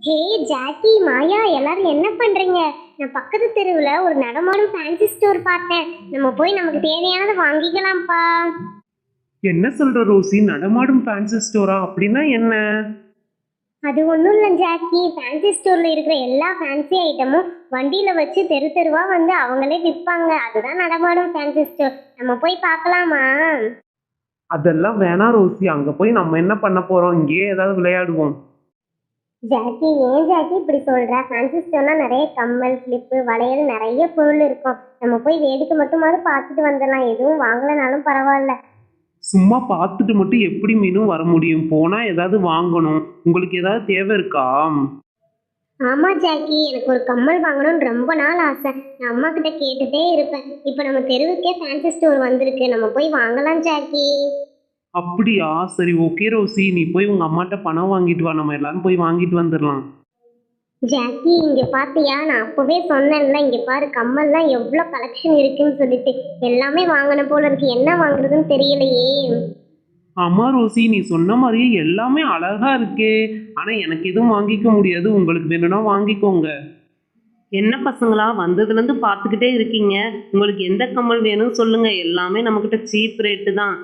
ஹே Jackie, மாயா, எல்லாரும் என்ன பண்றீங்க? நான் பக்கத்து தெருவுல ஒரு நடமாடும் ஃபேன்சி ஸ்டோர் பார்த்தேன். நம்ம போய் நமக்கு தேவையானதை வாங்கிக்கலாம்ப்பா. என்ன சொல்ற ரோசி? நடமாடும் ஃபேன்சி ஸ்டோரா? அப்படின்னா என்ன? அது ஒன்றும் இல்லை ஜாக்கி, ஃபேன்சி ஸ்டோர்ல இருக்கிற எல்லா ஃபேன்சி ஐட்டமும் வண்டியில வச்சு தெரு தெருவா வந்து அவங்களே விற்பாங்க. அதுதான் நடமாடும் ஃபேன்சி ஸ்டோர். நம்ம போய் பார்க்கலாமா? அதெல்லாம் வேணாம் ரோசி. அங்க போய் நம்ம என்ன பண்ண போறோம்? இங்கேயே ஏதாவது விளையாடுவோம். ஜாக்கி, ஏன் ஜாக்கி இப்படி சொல்ற? ஃபேன்சி ஸ்டோர்னா நிறைய கம்மல், கிளிப்பு, வளையல், நிறைய பொருள் இருக்கும். நம்ம போய் வேடிக்கை மட்டுமாவது பார்த்துட்டு வந்துடலாம். எதுவும் வாங்கலைனாலும் பரவாயில்ல. சும்மா பார்த்துட்டு மட்டும் எப்படி மீனும் வர முடியும்? போனா ஏதாவது வாங்கணும். உங்களுக்கு ஏதாவது தேவை இருக்கா? ஆமா ஜாக்கி, எனக்கு ஒரு கம்மல் வாங்கணும்னு ரொம்ப நாள் ஆசை. நான் அம்மா கிட்ட கேட்டுட்டே இருப்பேன். இப்போ நம்ம தெருவுக்கே ஃபேன்சி ஸ்டோர் வந்திருக்கு. நம்ம போய் வாங்கலாம் ஜாக்கி. அப்படியா? சரி, ஓகே ரோசி, நீ போய் உங்க அம்மாட்ட பணம் வாங்கிட்டு வா. நம்ம எல்லாரும் போய் வாங்கிட்டு வந்துடலாம். ஜாக்கி, இங்க பாத்தியா? நான் அப்பவே சொன்னேன்ல, இங்க பாரு கம்மல்லாம் எவ்வளோ கலெக்ஷன் இருக்குன்னு சொல்லிட்டு. எல்லாமே வாங்கணும் போல இருக்கு. என்ன வாங்குறதுன்னு தெரியலையே. ஆமா ரோசி, நீ சொன்ன மாதிரியே எல்லாமே அழகா இருக்கே. ஆனா எனக்கு எதுவும் வாங்கிக்க முடியாது. உங்களுக்கு வேணும்னா வாங்கிக்கோங்க. என்ன பசங்களா, வந்ததுலேருந்து பார்த்துக்கிட்டே இருக்கீங்க. உங்களுக்கு எந்த கம்மல் வேணும்னு சொல்லுங்க. எல்லாமே நம்மக்கிட்ட சீப் ரேட்டு தான்.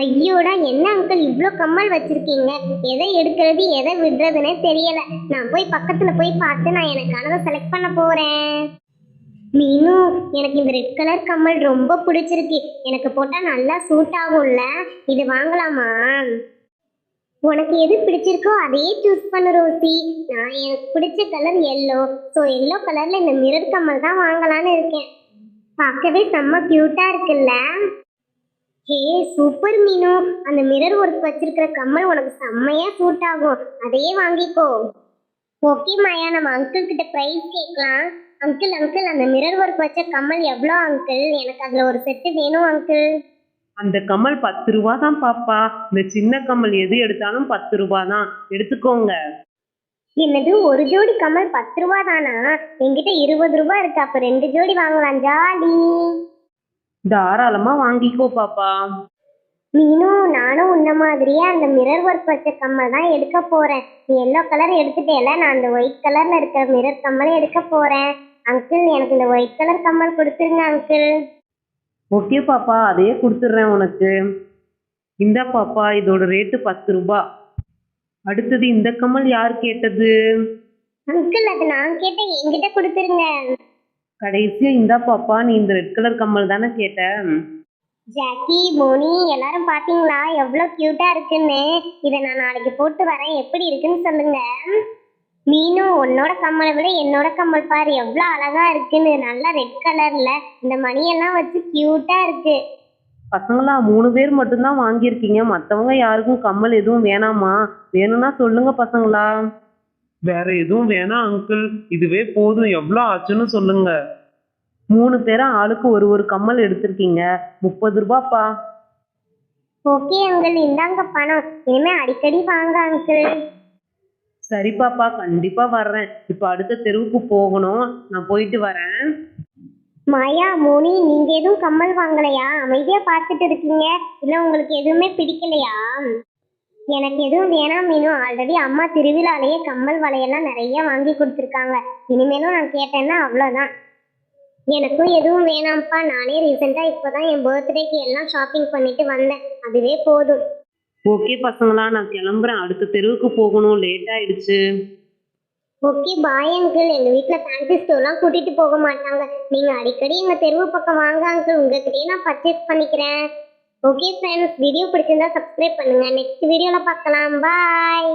ஐயோடா, என்ன அங்கிள் இவ்ளோ கம்மல் வச்சிருக்கீங்க? எதை எடுக்கிறது எதை விடுறதுன்னே தெரியல. நான் போய் பக்கத்துல போய் பார்த்து நான் எனக்கானதை செலக்ட் பண்ண போறேன். மீனு, எனக்கு இந்த ரெட் கலர் கம்மல் ரொம்ப பிடிச்சிருக்கு. எனக்கு போட்டா நல்லா சூட் ஆகும்ல. இது வாங்கலாமா? உனக்கு எது பிடிச்சிருக்கோ அதையே சூஸ் பண்ணு ரோசி. நான் எனக்கு பிடிச்ச கலர் எல்லோ. ஸோ எல்லோ கலர்ல இந்த மிரர் கம்மல் தான் வாங்கலான்னு இருக்கேன். பார்க்கவே செம்ம கியூட்டா இருக்குல்ல. ஹே சூப்பர் மீனு, அந்த மிரர் ஒர்க் வச்சிருக்கிற கம்மல் உனக்கு செம்மையா சூட் ஆகும். அதையே வாங்கிக்கோ. ஓகே மாயா, நம்ம அங்கிள் கிட்ட பிரைஸ் கேட்கலாம். அங்கிள் அங்கிள், அந்த மிரர் ஒர்க் வச்ச கம்மல் எவ்வளோ அங்கிள்? எனக்கு அதுல ஒரு செட்டு வேணும் அங்கிள். அந்த கம்மல் 10 ரூபா தான் பாப்பா. இந்த சின்ன கம்மல் எது எடுத்தாலும் 10 ரூபா தான். எடுத்துக்கோங்க. என்னது, ஒரு ஜோடி கம்மல் 10 ரூபா தானா? என்கிட்ட 20 ரூபா இருக்கு. அப்ப 2 ஜோடி வாங்கலாம், ஜாலி. தாராளமா வாங்கிக்கோ பாப்பா. மீனு, நானும் உன்ன மாதிரியே அந்த மிரர் ஒர்க் வச்ச கம்மல் தான் எடுக்க போறேன். நீ எல்லோ கலர் எடுத்துட்டேல, நான் அந்த ஒயிட் கலர்ல இருக்கிற மிரர் கம்மல் எடுக்க போறேன். அங்கிள், எனக்கு இந்த ஒயிட் கலர் கம்மல் கொடுத்துருங்க அங்கிள். ஓகே பாப்பா, அதையே கொடுத்துட்றேன் உனக்கு. இந்தா பாப்பா, இதோட ரேட்டு 10 ரூபா. அடுத்தது இந்த கம்மல் யார் கேட்டது? அங்கிள், அது நான் கேட்டேன், என்கிட்ட கொடுத்துருங்க. கடைசியா இந்தா பாப்பா, நீ இந்த ரெட் கலர் கம்மல் தானே கேட்ட? ஜாக்கி, மோனி, எல்லாரும் பாத்தீங்களா எவ்வளோ கியூட்டா இருக்குன்னு? இதை நான் நாளைக்கு போட்டு வரேன். எப்படி இருக்குன்னு சொல்லுங்க. மீனு, உன்னோட கம்மலை விட என்னோட கம்மல் பாரு எவ்வளோ அழகா இருக்குன்னு. நல்லா ரெட் கலர்ல இந்த மணியெல்லாம் வச்சு கியூட்டா இருக்கு. பசங்களா, 3 பேர் மட்டும்தான் வாங்கியிருக்கீங்க. மற்றவங்க யாருக்கும் கம்மல் எதுவும் வேணாமா? வேணும்னா சொல்லுங்க பசங்களா. வேற எதுவும் வேணாம் அங்கிள், இதுவே போதும். எவ்வளோ ஆச்சுன்னு சொல்லுங்க. 3 பேரா ஆளுக்கு ஒரு ஒரு கம்மல் எடுத்திருக்கீங்க. 30 ரூபாப்பா. ஓகே அங்கிள், இந்தாங்க பணம். இனிமே அடிக்கடி வாங்க அங்கிள். சரி பாப்பா, கண்டிப்பா வர்றேன். இப்போ அடுத்த தெருவுக்கு போகணும். நான் போயிட்டு வரேன். மாயா, மோனி, நீங்க எதுவும் கம்மல் வாங்கலையா? அமைதியா பார்த்துட்டு இருக்கீங்க. இல்ல உங்களுக்கு எதுவுமே பிடிக்கலையா? எனக்கு எதுவும் வேணாம் மீனு. ஆல்ரெடி அம்மா திருவிழாலேயே கம்மல் வளையெல்லாம் நிறைய வாங்கி கொடுத்துருக்காங்க. இனிமேலும் நான் கேட்டேன்னா அவ்வளோதான். எனக்கும் எதுவும் வேணாம்ப்பா. நானே ரீசெண்டாக இப்போதான் என் பர்த்டேக்கு எல்லாம் ஷாப்பிங் பண்ணிட்டு வந்தேன். அதுவே போதும். ஓகே பசங்களா, நான் கிளம்புறேன். அடுத்த தெருவுக்கு போகணும். லேட் ஆயிடுச்சு. Okay bye uncle. எங்கள் வீட்டில் ஃபேன்சி ஸ்டோர்லாம் கூட்டிகிட்டு போக மாட்டாங்க. நீங்கள் அடிக்கடி எங்கள் தெருவு பக்கம் வாங்க அங்கிள். உங்ககிட்டயே நான் பர்ச்சேஸ் பண்ணிக்கிறேன். ஓகே ஃப்ரெண்ட்ஸ், வீடியோ பிடிச்சிருந்தா சப்ஸ்கிரைப் பண்ணுங்கள். நெக்ஸ்ட் வீடியோவில் பார்க்கலாம். பாய்.